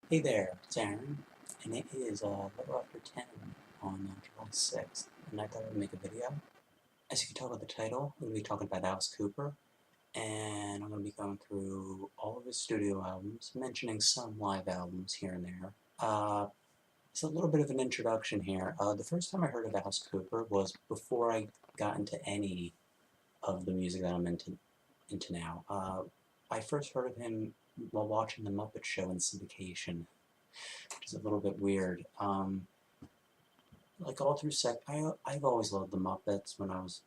Hey there, it's Aaron, and it is a little after 10 on July 6th, and I thought I would make a video. As you can tell by the title, I'm going to be talking about Alice Cooper, and I'm going to be going through all of his studio albums, mentioning some live albums here and there. It's a little bit of an introduction here. The first time I heard of Alice Cooper was before I got into any of the music that I'm into now. I first heard of him while watching The Muppet Show in syndication, which is a little bit weird. Like all through I've always loved the Muppets when I was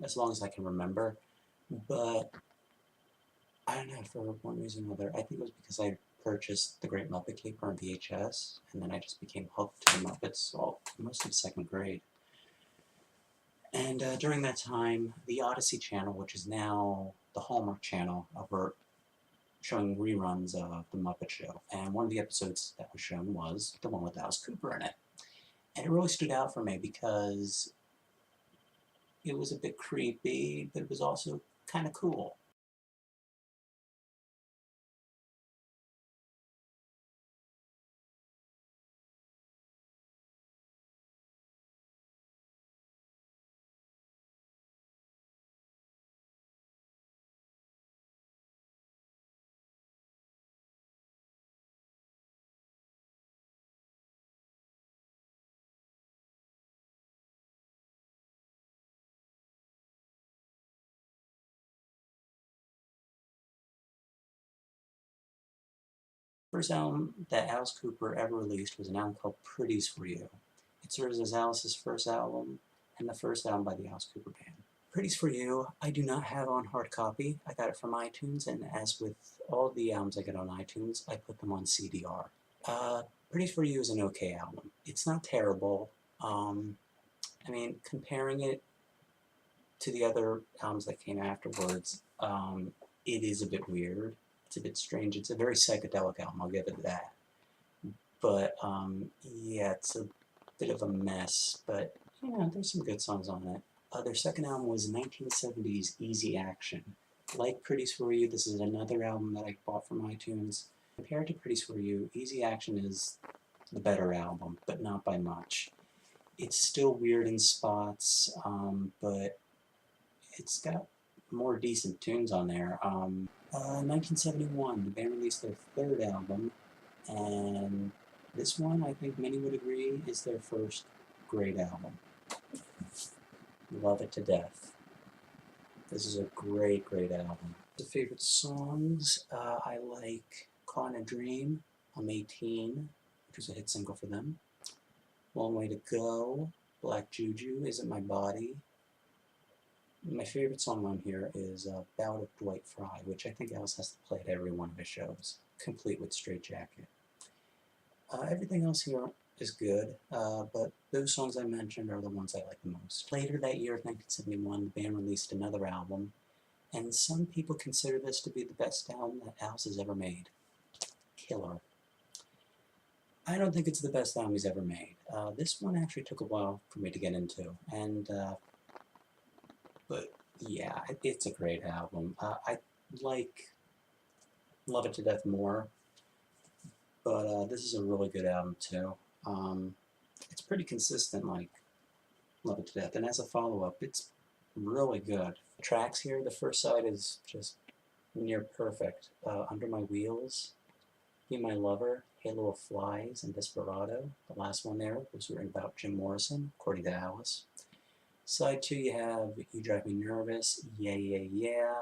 as long as I can remember. But I don't know, for one reason or another. I think it was because I purchased The Great Muppet Caper on VHS, and then I just became hooked to the Muppets all most of second grade. And during that time, the Odyssey Channel, which is now the Hallmark Channel, were showing reruns of The Muppet Show. And one of the episodes that was shown was the one with Alice Cooper in it. And it really stood out for me because it was a bit creepy, but it was also kind of cool. First album that Alice Cooper ever released was an album called Pretties for You. It serves as Alice's first album and the first album by the Alice Cooper Band. Pretties for You, I do not have on hard copy. I got it from iTunes, and as with all the albums I get on iTunes, I put them on CDR. Pretties for You is an okay album. It's not terrible. I mean, comparing it to the other albums that came afterwards, it is a bit weird. It's a bit strange. It's a very psychedelic album, I'll give it that. But, yeah, it's a bit of a mess, but, you know, there's some good songs on it. Their second album was 1970's Easy Action. Like Pretties for You, this is another album that I bought from iTunes. Compared to Pretties for You, Easy Action is the better album, but not by much. It's still weird in spots, but it's got more decent tunes on there. 1971, the band released their third album, and this one, I think many would agree, is their first great album. Love it to death. This is a great, great album. The favorite songs, I like Caught in a Dream, I'm 18, which was a hit single for them. Long Way to Go, Black Juju, Isn't My Body. My favorite song on here is Bout of Dwight Fry, which I think Alice has to play at every one of his shows, complete with Straight Jacket. Everything else here is good, but those songs I mentioned are the ones I like the most. Later that year, 1971, the band released another album, and some people consider this to be the best album that Alice has ever made. Killer. I don't think it's the best album he's ever made. This one actually took a while for me to get into, and but yeah, it's a great album. I like Love It to Death more, but this is a really good album too. It's pretty consistent, like Love It to Death, and as a follow-up, it's really good. The tracks here, the first side is just near perfect. Under My Wheels, Be My Lover, Halo of Flies, and Desperado. The last one there was written about Jim Morrison, according to Alice. Side 2, you have You Drive Me Nervous, Yeah, Yeah, Yeah,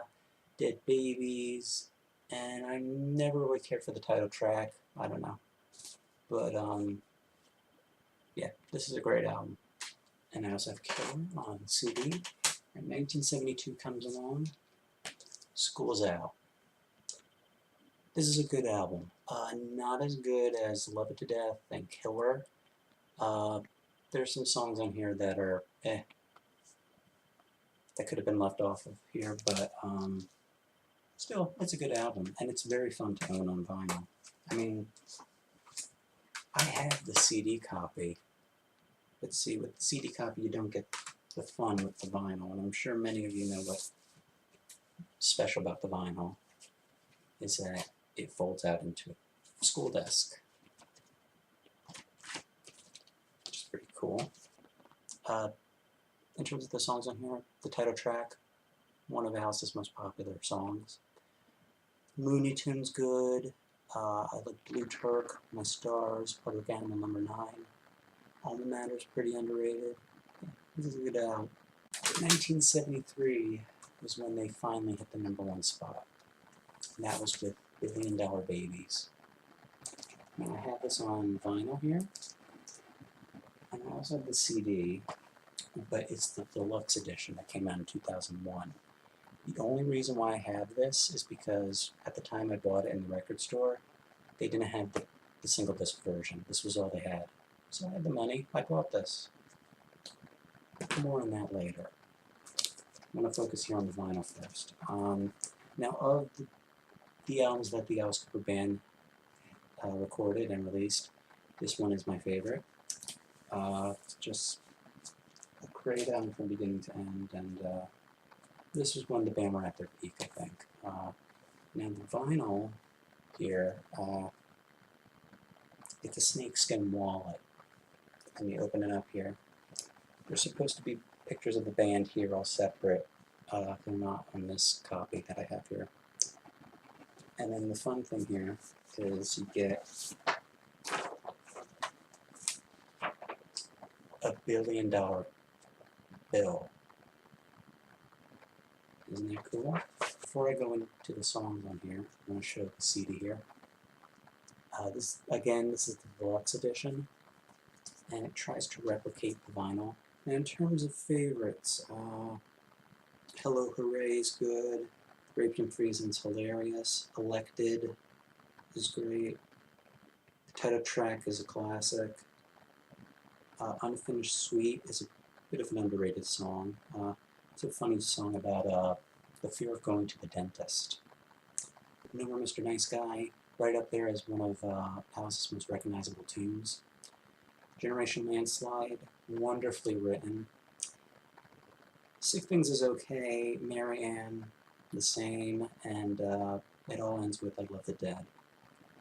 Dead Babies, and I never really cared for the title track. I don't know. But, yeah, this is a great album. And I also have Killer on CD. And 1972 comes along, School's Out. This is a good album. Not as good as Love It to Death and Killer. There's some songs on here that are that could have been left off of here, but still, it's a good album, and it's very fun to own on vinyl. I mean, I have the CD copy, but see, with the CD copy you don't get the fun with the vinyl, and I'm sure many of you know what's special about the vinyl is that it folds out into school desk, which is pretty cool. In terms of the songs on here, the title track, one of Alice's most popular songs. Looney Tunes good. I like Blue Turk, My Stars, Public Animal number 9. Alma Matter's pretty underrated. Yeah, this is a good album. 1973 was when they finally hit the #1 spot. And that was with $1 Billion Babies. Now I have this on vinyl here. And I also have the CD, but it's the deluxe edition that came out in 2001. The only reason why I have this is because at the time I bought it in the record store, they didn't have the single disc version. This was all they had. So I had the money, I bought this. More on that later. I'm going to focus here on the vinyl first. Now of the albums that the Alice Cooper Band recorded and released, this one is my favorite. It's just a great album from beginning to end, and this was when the band were at their peak, I think. Now the vinyl here, it's a snakeskin wallet, and you open it up here. There's supposed to be pictures of the band here all separate. They're not on this copy that I have here. And then the fun thing here is you get a $1 billion bill. Isn't that cool? Before I go into the songs on here, I'm going to show the CD here. This is the deluxe edition, and it tries to replicate the vinyl. And in terms of favorites, Hello Hooray is good, Grape and Freezin's hilarious, Elected is great, the title track is a classic, Unfinished Sweet is a bit of an underrated song. It's a funny song about the fear of going to the dentist. Remember Mr. Nice Guy, right up there as one of Alice's most recognizable tunes. Generation Landslide, wonderfully written. Sick Things is okay, Mary Ann, the same, and it all ends with I Love the Dead.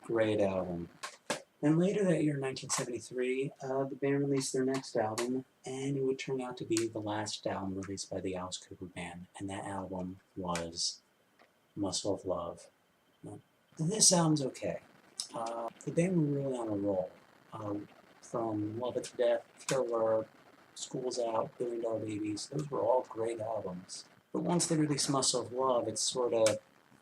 Great album. And later that year, 1973, the band released their next album, and it would turn out to be the last album released by the Alice Cooper Band, and that album was Muscle of Love. Now, this album's okay. The band were really on a roll. From Love It to Death, Killer, School's Out, $1 Billion Babies, those were all great albums. But once they released Muscle of Love, it sort of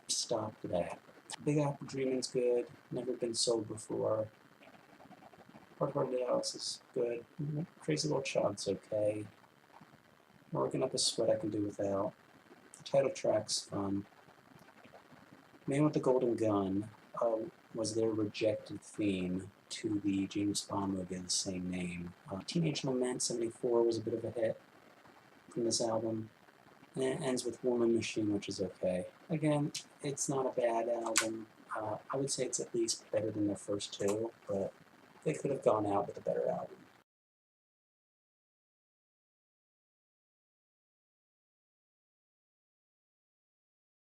stopped there. Big Apple Dreamin's good, Never Been Sold Before. Hard Hearted Alice is good. Crazy Little Child's okay. Working Up a Sweat I Can Do Without. The title track's fun. Man with the Golden Gun was their rejected theme to the James Bond movie of the same name. Teenage Lament 74 was a bit of a hit from this album. And it ends with Woman Machine, which is okay. Again, it's not a bad album. I would say it's at least better than their first two, but they could have gone out with a better album.